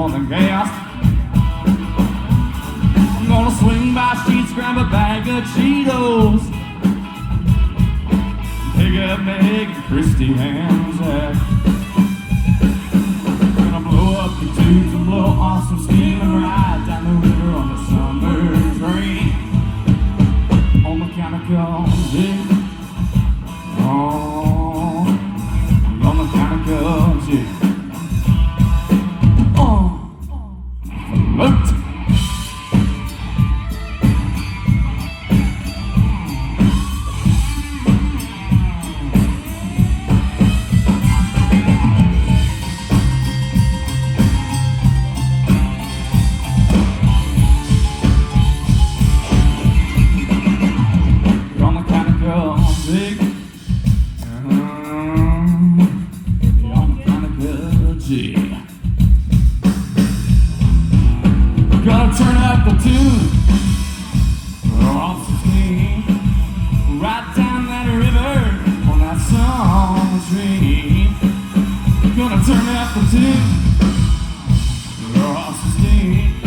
for the gas. I'm gonna swing by Sheets, grab a bag of Cheetos, pick up Meg and Christy Ham's act. Gonna blow up the tubes and blow off some steam and ride down the river on the summer train on mechanical Jig. Oh, on mechanical Jig. Float. Gonna turn up the tune off the steam, right down that river on that summer stream. Gonna turn up the tune off the steam.